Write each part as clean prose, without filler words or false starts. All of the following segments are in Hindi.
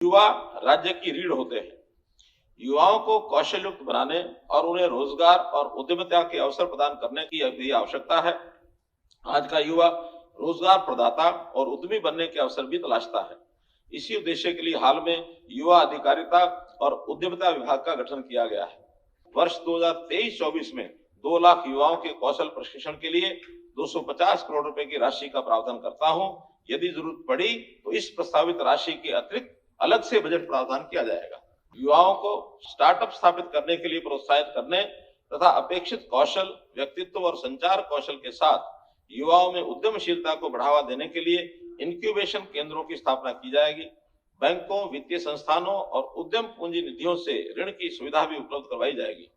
युवा राज्य की रीढ़ होते हैं। युवाओं को कौशल युक्त बनाने और उन्हें रोजगार और उद्यमिता के अवसर प्रदान करने की भी आवश्यकता है। आज का युवा रोजगार प्रदाता और उद्यमी बनने के अवसर भी तलाशता है। इसी उद्देश्य के लिए हाल में युवा अधिकारिता और उद्यमिता विभाग का गठन किया गया है। वर्ष 2023-24 में 2 लाख युवाओं के कौशल प्रशिक्षण के लिए 250 करोड़ रुपए की राशि का प्रावधान करता हूं। यदि जरूरत पड़ी तो इस प्रस्तावित राशि के अतिरिक्त अलग से बजट प्रावधान किया जाएगा। युवाओं को स्टार्टअप स्थापित करने के लिए प्रोत्साहित करने तथा अपेक्षित कौशल, व्यक्तित्व और संचार कौशल के साथ युवाओं में उद्यमशीलता को बढ़ावा देने के लिए इंक्यूबेशन केंद्रों की स्थापना की जाएगी। बैंकों, वित्तीय संस्थानों और उद्यम पूंजी निधियों से ऋण की सुविधा भी उपलब्ध करवाई जाएगी।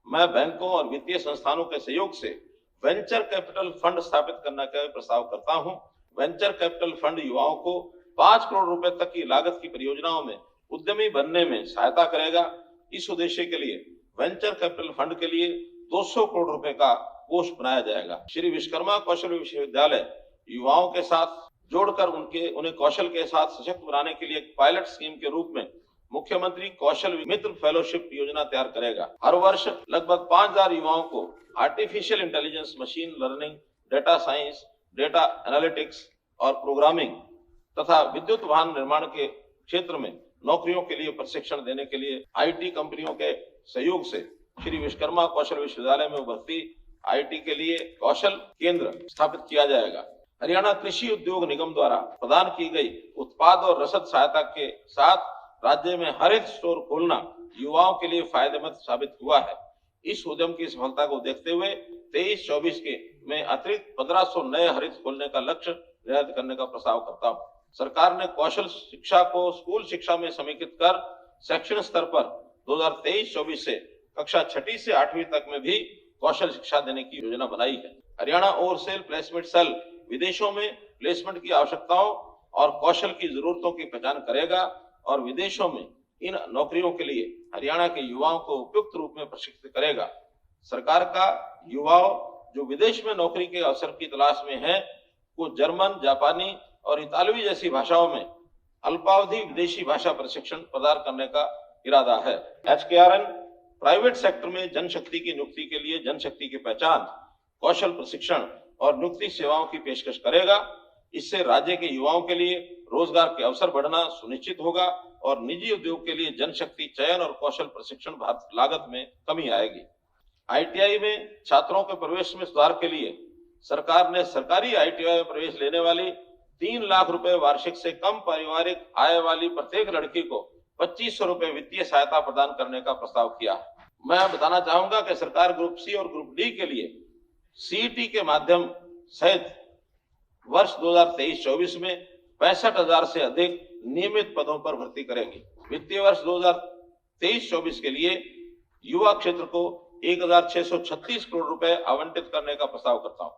मैं बैंकों और वित्तीय संस्थानों के सहयोग से वेंचर कैपिटल फंड स्थापित करने का प्रस्ताव करता हूं। वेंचर कैपिटल फंड युवाओं को 5 करोड़ रुपए तक की लागत की परियोजनाओं में उद्यमी बनने में सहायता करेगा। इस उद्देश्य के लिए वेंचर कैपिटल फंड के लिए 200 करोड़ रुपए का कोष बनाया जाएगा। श्री विश्वकर्मा कौशल विश्वविद्यालय युवाओं के साथ जोड़कर उन्हें कौशल के साथ सशक्त बनाने के लिए एक पायलट स्कीम के रूप में मुख्यमंत्री कौशल मित्र फेलोशिप योजना तैयार करेगा। हर वर्ष लगभग 5000 युवाओं को artificial intelligence, machine learning, data science, data analytics और प्रोग्रामिंग तथा विद्युत वाहन निर्माण के क्षेत्र में नौकरियों के लिए प्रशिक्षण देने के लिए आईटी कंपनियों के सहयोग से श्री विश्वकर्मा कौशल विश्वविद्यालय में उभरती आईटी के लिए कौशल केंद्र स्थापित किया जाएगा। हरियाणा कृषि उद्योग निगम द्वारा प्रदान की गई उत्पाद और रसद सहायता के साथ राज्य में हरित स्टोर खोलना युवाओं के लिए फायदेमंद साबित हुआ है। इस उद्यम की सफलता को देखते हुए 23-24 में अतिरिक्त 1500 नए हरित खोलने का लक्ष्य निर्धारित करने का प्रस्ताव करता हूँ। सरकार ने कौशल शिक्षा को स्कूल शिक्षा में समेकित कर शैक्षणिक स्तर पर 2023-24 से कक्षा 6ठी से 8वीं तक में भी कौशल शिक्षा देने की योजना बनाई है। हरियाणा ओवरसीज प्लेसमेंट सेल विदेशों में प्लेसमेंट की आवश्यकताओं और कौशल की जरूरतों की पहचान करेगा और विदेशों में इन नौकरियों के लिए हरियाणा के युवाओं को उपयुक्त रूप में प्रशिक्षित करेगा। सरकार का युवाओं जो विदेश में नौकरी के अवसर की तलाश में हैं, को जर्मन, जापानी और इतालवी जैसी भाषाओं में अल्पावधि विदेशी भाषा प्रशिक्षण प्रदान करने का इरादा है। HKRN प्राइवेट सेक्टर में जनशक्ति की नियुक्ति के लिए जनशक्ति की पहचान, कौशल प्रशिक्षण और नियुक्ति सेवाओं की पेशकश करेगा। इससे राज्य के युवाओं के लिए रोजगार के अवसर बढ़ना सुनिश्चित होगा और निजी उद्योग के लिए जनशक्ति चयन और कौशल प्रशिक्षण लागत में कमी आएगी। ITI में छात्रों के प्रवेश में सुधार के लिए सरकार ने सरकारी ITI में प्रवेश लेने वाली 3 लाख रुपए वार्षिक से कम पारिवारिक आय वाली प्रत्येक लड़की को 2500 रुपए वित्तीय सहायता प्रदान करने का प्रस्ताव किया है। मैं बताना चाहूंगा कि सरकार ग्रुप सी और ग्रुप डी के लिए CET के माध्यम सहित वर्ष 2023-24 में 65,000 से अधिक नियमित पदों पर भर्ती करेगी। वित्तीय वर्ष 2023-24 के लिए युवा क्षेत्र को 1,636 करोड़ रुपए आवंटित करने का प्रस्ताव करता हूं।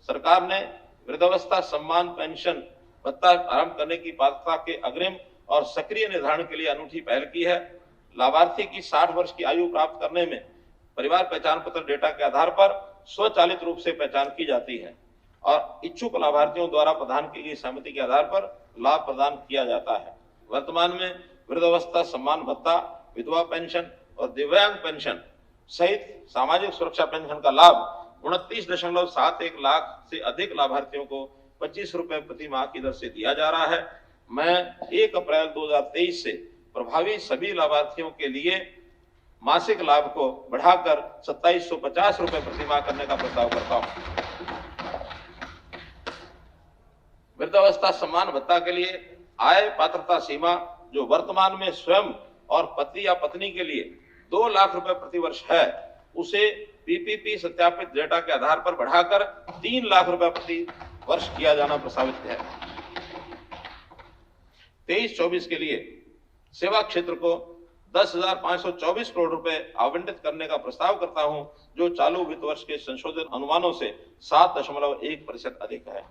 सरकार ने वृद्धावस्था सम्मान पेंशन भत्ता आरंभ करने की पात्रता के अग्रिम और सक्रिय निर्धारण के लिए अनूठी पहल की है। लाभार्थी की 60 वर्ष की आयु प्राप्त करने में परिवार पहचान पत्र डेटा के आधार पर स्वचालित रूप से पहचान की जाती है और इच्छुक लाभार्थियों द्वारा प्रदान की गई सहमति के आधार पर लाभ प्रदान किया जाता है। वर्तमान में वृद्धावस्था सम्मान भत्ता, विधवा पेंशन और दिव्यांग पेंशन सहित सामाजिक सुरक्षा पेंशन का लाभ 29.71 लाख से अधिक लाभार्थियों को 25 रुपए प्रति माह की दर से दिया जा रहा है। मैं 1 अप्रैल 2023 से प्रभावी सभी लाभार्थियों के लिए मासिक लाभ को बढ़ाकर 2750 रुपए प्रति माह करने का प्रस्ताव करता हूं। वृद्धावस्था सम्मान भत्ता के लिए आय पात्रता सीमा जो वर्तमान में स्वयं और पति या पत्नी के लिए 2 लाख रुपए प्रति वर्ष है, उसे PPP सत्यापित डेटा के आधार पर बढ़ाकर 3 लाख रुपए प्रति वर्ष किया जाना प्रस्तावित है। 23-24 के लिए सेवा क्षेत्र को 10,524 करोड़ रुपए आवंटित करने का प्रस्ताव करता हूं, जो चालू वित्त वर्ष के संशोधित अनुमानों से 7.1% अधिक है।